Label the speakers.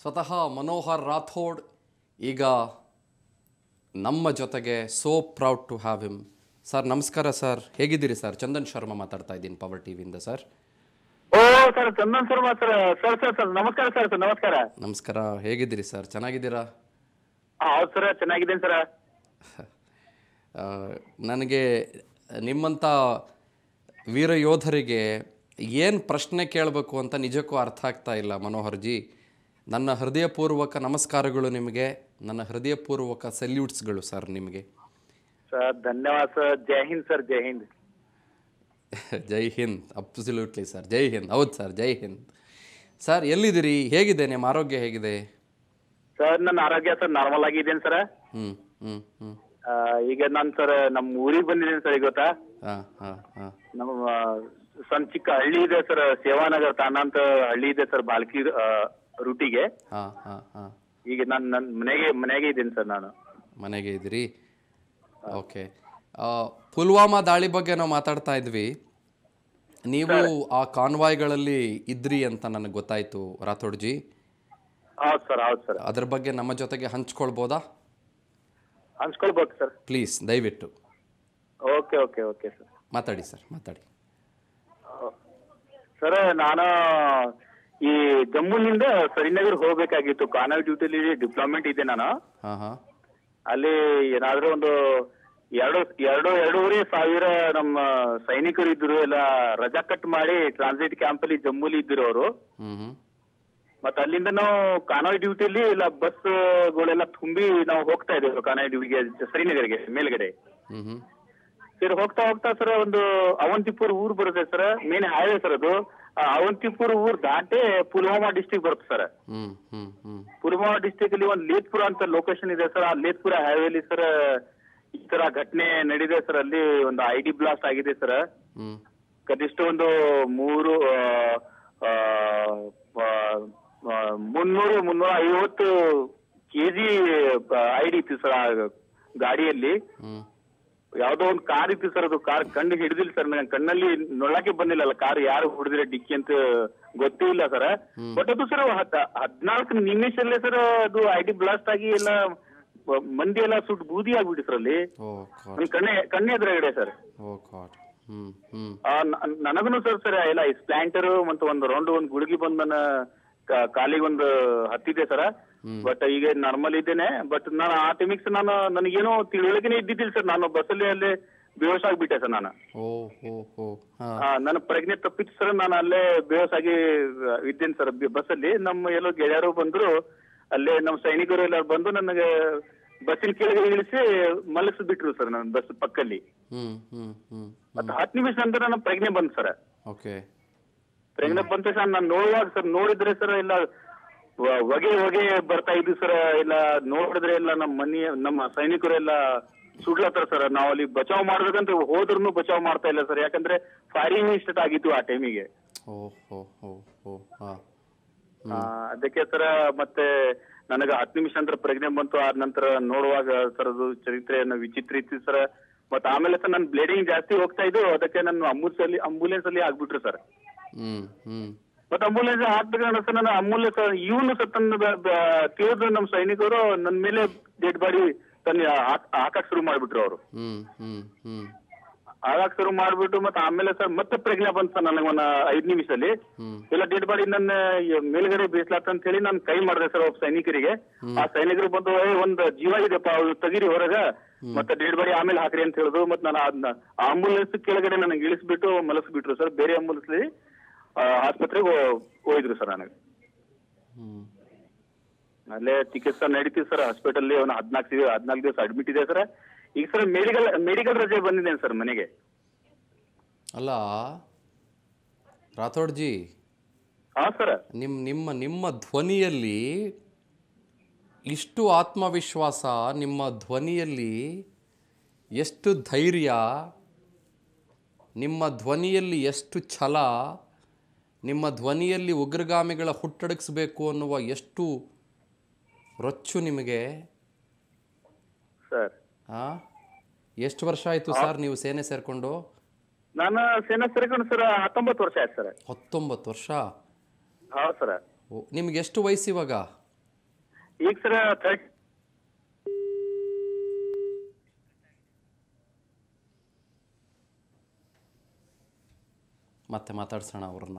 Speaker 1: ಸ್ವತಃ ಮನೋಹರ್ ರಾಥೋಡ್ ಈಗ ನಮ್ಮ ಜೊತೆಗೆ. So proud to have him. Sir ನಮಸ್ಕಾರ ಸರ್, ಹೇಗಿದ್ದೀರಿ ಸರ್? ಚಂದನ್ ಶರ್ಮಾ ಮಾತಾಡ್ತಾ ಇದ್ದೀನಿ ಪವರ್ ಟಿವಿಯಿಂದ ಸರ್.
Speaker 2: ಓ sir, Chandan Sharma sir. Sir sir sir ನಮಸ್ಕಾರ ಸರ್. ಸರ್ ನಮಸ್ಕಾರ.
Speaker 1: ನಮಸ್ಕಾರ, ಹೇಗಿದ್ದೀರಿ ಸರ್? ಚೆನ್ನಾಗಿದ್ದೀರಾ?
Speaker 2: ಹೌದು ಸರ್, ಚೆನ್ನಾಗಿದ್ದೀನಿ ಸರ್.
Speaker 1: ನನಗೆ ನಿಮ್ಮಂಥ ವೀರ ಯೋಧರಿಗೆ ಏನು ಪ್ರಶ್ನೆ ಕೇಳಬೇಕು ಅಂತ ನಿಜಕ್ಕೂ ಅರ್ಥ ಆಗ್ತಾ ಇಲ್ಲ ಮನೋಹರ್ ಜಿ. ನನ್ನ ಹೃದಯಪೂರ್ವಕ ನಮಸ್ಕಾರಗಳು ನಿಮಗೆ, ನನ್ನ ಹೃದಯಪೂರ್ವಕ ಸೆಲ್ಯೂಟ್ಸ್ಗಳು ಸರ್ ನಿಮಗೆ.
Speaker 2: ಸರ್ ಧನ್ಯವಾದ ಸರ್. ಜೈ ಹಿಂದ್ ಸರ್, ಜೈ ಹಿಂದ್.
Speaker 1: ಜೈ ಹಿಂದ್, ಅಬ್ಸಲ್ಯೂಟ್ಲಿ ಸರ್, ಜೈ ಹಿಂದ್. ಹೌದು ಸರ್, ಜೈ ಹಿಂದ್. ಸರ್ ಎಲ್ಲಿದ್ದೀರಿ? ಹೇಗಿದೆ ನಿಮ್ಮ ಆರೋಗ್ಯ, ಹೇಗಿದೆ?
Speaker 2: ಸರ್ ನನ್ನ ಆರೋಗ್ಯ ಸರ್ ನಾರ್ಮಲ್ ಆಗಿದ್ದೇನೆ ಸರ್.
Speaker 1: ಹ್ಞೂ ಹ್ಞೂ ಹ್ಞೂ
Speaker 2: ಈಗ ನಾನು ಸರ್ ನಮ್ಮ ಊರಿಗೆ ಬಂದಿದ್ದೀನಿ ಸರ್. ಈಗ ಗೊತ್ತಾ,
Speaker 1: ಹಾಂ ಹಾಂ ಹಾಂ
Speaker 2: ನಮ್ಮ ಸಣ್ಣ ಚಿಕ್ಕ ಹಳ್ಳಿ ಇದೆ ಸರ್, ಸೇವಾನಗರ್ ತಾಣ ಅಂತ ಹಳ್ಳಿ ಇದೆ ಸರ್, ಬಾಲ್ಕಿ ರೂಟಿಗೆ.
Speaker 1: ಹಾಂ ಹಾಂ ಹಾಂ
Speaker 2: ಈಗ ನಾನು ನನ್ನ ಮನೆಗೆ ಇದ್ದೀನಿ ಸರ್. ನಾನು
Speaker 1: ಮನೆಗೆ ಇದ್ದೀರಿ? ಓಕೆ. ಪುಲ್ವಾಮಾ ದಾಳಿ ಬಗ್ಗೆ ನಾವು ಮಾತಾಡ್ತಾ ಇದ್ವಿ. ನೀವು ಆ ಕಾನ್ವಾಯ್ಗಳಲ್ಲಿ ಇದ್ರಿ ಅಂತ ನನಗೆ ಗೊತ್ತಾಯಿತು ರಾಥೋಡ್ ಜಿ.
Speaker 2: ಹೌದು ಸರ್, ಹೌದು ಸರ್.
Speaker 1: ಅದ್ರ ಬಗ್ಗೆ ನಮ್ಮ ಜೊತೆಗೆ ಹಂಚ್ಕೊಳ್ಬೋದಾ?
Speaker 2: ಹಂಚ್ಕೊಳ್ಬೋದು ಸರ್,
Speaker 1: ಪ್ಲೀಸ್, ದಯವಿಟ್ಟು.
Speaker 2: Okay okay okay sir.
Speaker 1: ಮಾತಾಡಿ ಸರ್, ಮಾತಾಡಿ.
Speaker 2: ಸರ್ ನಾನು ಈ ಜಮ್ಮುನಿಂದ ಶ್ರೀನಗರ್ ಹೋಗ್ಬೇಕಾಗಿತ್ತು. ಕಾನ್ವಾಯ್ ಡ್ಯೂಟಿಲಿ ಡಿಪ್ಲಾಯ್ಮೆಂಟ್ ಇದೆ ನಾನು.
Speaker 1: ಹಾಂ ಹಾಂ
Speaker 2: ಅಲ್ಲಿ ಏನಾದ್ರೂ ಒಂದು ಎರಡೂವರೆ ಸಾವಿರ ನಮ್ಮ ಸೈನಿಕರು ಇದ್ರು, ಎಲ್ಲ ರಜಾ ಕಟ್ ಮಾಡಿ ಟ್ರಾನ್ಸಿಟ್ ಕ್ಯಾಂಪ್ ಅಲ್ಲಿ ಜಮ್ಮುಲಿ ಇದ್ರು ಅವರು.
Speaker 1: ಹ್ಞೂ
Speaker 2: ಮತ್ತೆ ಅಲ್ಲಿಂದ ನಾವು ಕಾನ್ವಾಯ್ ಡ್ಯೂಟಿಲಿ ಇಲ್ಲ ಬಸ್ಗಳೆಲ್ಲ ತುಂಬಿ ನಾವು ಹೋಗ್ತಾ ಇದ್ದೇವೆ ಕಾನ್ವಾಯ್ ಡ್ಯೂಟಿಗೆ, ಶ್ರೀನಗರ್ಗೆ ಮೇಲ್ಗಡೆ.
Speaker 1: ಹ್ಞೂ ಹ್ಞೂ
Speaker 2: ಸರ್ ಹೋಗ್ತಾ ಹೋಗ್ತಾ ಸರ್ ಒಂದು ಅವಂತಿಪುರ್ ಊರ್ ಬರುತ್ತೆ ಸರ್, ಮೇನ್ ಹೈವೇ ಸರ್ ಅದು. ಅವಂತಿಪುರ್ ಊರ್ ದಾಟೆ ಪುಲ್ವಾಮಾ ಡಿಸ್ಟಿಕ್ ಬರುತ್ತೆ ಸರ್.
Speaker 1: ಹ್ಞೂ ಹ್ಞೂ ಹ್ಞೂ
Speaker 2: ಪುಲ್ವಾಮಾ ಡಿಸ್ಟಿಕ್ ಅಲ್ಲಿ ಒಂದು ಲೇತ್ಪುರ ಅಂತ ಲೊಕೇಶನ್ ಇದೆ ಸರ್. ಆ ಲೇತ್ಪುರ ಹೈವೇಲಿ ಸರ್ ಈ ತರ ಘಟನೆ ನಡೀದೆ ಸರ್. ಅಲ್ಲಿ ಒಂದು ID ಬ್ಲಾಸ್ಟ್ ಆಗಿದೆ ಸರ್.
Speaker 1: ಹ್ಞೂ
Speaker 2: ಕನಿಷ್ಠ ಒಂದು 350 kg ID ಇತ್ತು ಸರ್ ಆ ಗಾಡಿಯಲ್ಲಿ.
Speaker 1: ಹ್ಞೂ
Speaker 2: ಯಾವ್ದೋ ಒಂದು ಕಾರ್ ಇತ್ತು ಸರ್, ಅದು ಕಾರ್ ಕಣ್ಣು ಹಿಡಿದಿಲ್ಲ ಸರ್. ನನ್ನ ಕಣ್ಣಲ್ಲಿ ನೋಡಕ್ಕೆ ಬಂದಿಲ್ಲ ಕಾರ್ ಯಾರು ಹೊಡೆದಿರ ಡಿಕ್ಕಿ ಅಂತ ಗೊತ್ತೇ ಇಲ್ಲ ಸರ್. ಬಟ್ ಅದು ಸರ್ 14 ನಿಮಿಷಲ್ಲೇ ಸರ್ ಅದು ID ಬ್ಲಾಸ್ಟ್ ಆಗಿ ಎಲ್ಲ ಮಂದಿ ಎಲ್ಲ ಸುಟ್ಟು ಬೂದಿ ಆಗ್ಬಿಟ್ಟು ಸರ್ ಅಲ್ಲಿ. ನನ್ ಕಣ್ಣೆ ಎದುರುಗಡೆ ಸರ್. ನನಗೂನು ಸರ್ ಎಲ್ಲ ಸ್ಪ್ಲಾಂಟರ್ ಮತ್ತೆ ಒಂದು ರೌಂಡ್ ಒಂದು ಗುಡುಗಿ ಬಂದ್ ನನ್ನ ಕಾಲಿಗೆ ಒಂದು ಹತ್ತಿದೆ ಸರ್. ಬಟ್ ಈಗ ನಾರ್ಮಲ್ ಇದ್ದೇನೆ. ಬಟ್ ನಾನು ಆ ಟೈಮಿಕ್ಸ್ ನನಗೇನೋ ತಿಳುವಳಿಕೆನೇ ಇದ್ದಿದ್ದಿಲ್ಲ ಸರ್. ನಾನು ಬಸ್ಸಲ್ಲಿ ಅಲ್ಲೇ ಬೇವಸ್ ಆಗಿಬಿಟ್ಟೆ ಸರ್. ನಾನು ನನ್ನ ಪ್ರಜ್ಞೆ ತಪ್ಪಿತ್ತು ಸರ್. ನಾನು ಅಲ್ಲೇ ಬೇವಸ್ ಆಗಿ ಇದ್ದೇನೆ ಸರ್ ಬಸ್ಸಲ್ಲಿ. ನಮ್ಮ ಎಲ್ಲೋ ಗೆಳೆಯರು ಬಂದ್ರು, ಅಲ್ಲೇ ನಮ್ಮ ಸೈನಿಕರು ಎಲ್ಲ ಬಂದು ನನಗೆ ಬಸ್ಸಿನ ಕೆಳಗೆ ಇಳಿಸಿ ಮಲಗಿಸ್ಬಿಟ್ರು ಸರ್ ನನ್ನ ಬಸ್ ಪಕ್ಕಲ್ಲಿ. ಮತ್ತೆ 10 ನಿಮಿಷ ನಂತರ ನನ್ನ ಪ್ರಜ್ಞೆ ಬಂತು ಸರ್. ಪ್ರಜ್ಞೆ ಬಂದ ಸರ್ ನಾನು ನೋಡುವಾಗ ಸರ್ ನೋಡಿದ್ರೆ ಸರ್ ಎಲ್ಲ ಹೊಗೆ ಬರ್ತಾ ಇದ್ವಿ ಸರ್. ಇಲ್ಲ ನೋಡಿದ್ರೆ ಎಲ್ಲ ನಮ್ಮ ಸೈನಿಕರೆಲ್ಲ ಸುಡ್ಲತ್ತಾರ ಸರ್. ನಾವು ಅಲ್ಲಿ ಬಚಾವ್ ಮಾಡ್ಬೇಕಂತ ಹೋದ್ರೂ ಬಚಾವ್ ಮಾಡ್ತಾ ಇಲ್ಲ ಸರ್. ಯಾಕಂದ್ರೆ ಫೈರಿಂಗ್ ಸ್ಟಾರ್ಟ್ ಆಗಿತ್ತು ಆ ಟೈಮಿಗೆ. ಅದಕ್ಕೆ ಸರ್ ಮತ್ತೆ ನನಗೆ 10 ನಿಮಿಷ ನಂತರ ಪ್ರಜ್ಞೆ ಬಂತು. ಆದ ನಂತರ ನೋಡುವಾಗ ಸರ್ ಅದು ಚರಿತ್ರೆಯನ್ನು ವಿಚಿತ್ರ ಇತ್ತು ಸರ್. ಮತ್ತೆ ಆಮೇಲೆ ಸರ್ ನನ್ನ ಬ್ಲೀಡಿಂಗ್ ಜಾಸ್ತಿ ಹೋಗ್ತಾ ಇದ್ದು, ಅದಕ್ಕೆ ನನ್ನ ಆಂಬುಲೆನ್ಸ್ ಅಲ್ಲಿ ಆಗ್ಬಿಟ್ರು ಸರ್. ಮತ್ತೆ ಆಂಬುಲೆನ್ಸ್ ಹಾಕ್ಬೇಕಂದ್ರೆ ಸರ್ ನನ್ನ ಆಂಬುಲೆನ್ಸ್ ಇವನು ಸರ್ ತಿಳಿದು ನಮ್ಮ ಸೈನಿಕರು ನನ್ನ ಮೇಲೆ ಡೆಡ್ ಬಾಡಿ ತನ್ನ ಹಾಕಕ್ ಶುರು ಮಾಡ್ಬಿಟ್ರು ಅವರು. ಹಾಕಕ್ ಶುರು ಮಾಡ್ಬಿಟ್ಟು ಮತ್ತೆ ಆಮೇಲೆ ಸರ್ ಮತ್ತೆ ಪ್ರಜ್ಞೆ ಬಂತು ಸರ್ ನನಗೆ ಒಂದು 5 ನಿಮಿಷದಲ್ಲಿ. ಎಲ್ಲ ಡೆಡ್ ಬಾಡಿ ನನ್ನ ಮೇಲ್ಗಡೆ ಬೀಸ್ಲಾತ ಅಂತ ಹೇಳಿ ನಾನು ಕೈ ಮಾಡಿದೆ ಸರ್ ಒಬ್ಬ ಸೈನಿಕರಿಗೆ. ಆ ಸೈನಿಕರು ಬಂದು ಒಂದು ಜೀವ ಇದೆಪ್ಪ ಅವ್ರು ತೆಗೀರಿ ಹೊರಗ, ಮತ್ತೆ ಡೆಡ್ ಬಾಡಿ ಆಮೇಲೆ ಹಾಕ್ರಿ ಅಂತ ಹೇಳಿದ್ರು. ಮತ್ತೆ ನಾನು ಆಂಬುಲೆನ್ಸ್ ಕೆಳಗಡೆ ನನಗೆ ಇಳಿಸ್ಬಿಟ್ಟು ಮಲಗಿಸ್ಬಿಟ್ರು ಸರ್. ಬೇರೆ ಆಂಬುಲೆನ್ಸ್ ಆಸ್ಪತ್ರೆಗೆ ಹೋಗಿದ್ರು ಸರ್. ನನಗೆ ಅಲ್ಲೇ ಚಿಕಿತ್ಸೆ ನಡೀತೀವಿ ಸರ್ ಹಾಸ್ಪಿಟಲ್. ಒಂದು 14 ದಿವಸ ಅಡ್ಮಿಟ್ ಇದೆ ಸರ್. ಈಗ ಸರ್ ಮೆಡಿಕಲ್ ರಜೆ ಬಂದಿದ್ದೇನೆ ಸರ್ ಮನೆಗೆ.
Speaker 1: ಅಲ್ಲ ರಾಥೋಡ್ ಜಿ,
Speaker 2: ಹಾ ಸರ್,
Speaker 1: ನಿಮ್ಮ ಧ್ವನಿಯಲ್ಲಿ ಇಷ್ಟು ಆತ್ಮವಿಶ್ವಾಸ, ನಿಮ್ಮ ಧ್ವನಿಯಲ್ಲಿ ಎಷ್ಟು ಧೈರ್ಯ, ನಿಮ್ಮ ಧ್ವನಿಯಲ್ಲಿ ಎಷ್ಟು ಛಲ, ನಿಮ್ಮ ಧ್ವನಿಯಲ್ಲಿ ಉಗ್ರಗಾಮಿಗಳ ಹುಟ್ಟಡಗಿಸಬೇಕು ಅನ್ನುವ ಎಷ್ಟು ರೊಚ್ಚು ನಿಮಗೆ
Speaker 2: ಸರ್.
Speaker 1: ಎಷ್ಟು ವರ್ಷ ಆಯ್ತು ಸರ್ ನೀವು ಸೇನೆ ಸೇರ್ಕೊಂಡು?
Speaker 2: ನಾನು ಸೇನೆ ಸೇರ್ಕೊಂಡು ಸರ್ 19 ವರ್ಷ ಆಯ್ತು ಸರ್.
Speaker 1: 19 ವರ್ಷ?
Speaker 2: ಹೌದು ಸರ್.
Speaker 1: ನಿಮ್ಗೆ ಎಷ್ಟು ವಯಸ್ಸು ಇವಾಗ?
Speaker 2: ಈಗ ಸರ್
Speaker 1: ಮತ್ತೆ ಮಾತಾಡ್ಸೋಣ ಅವ್ರನ್ನ.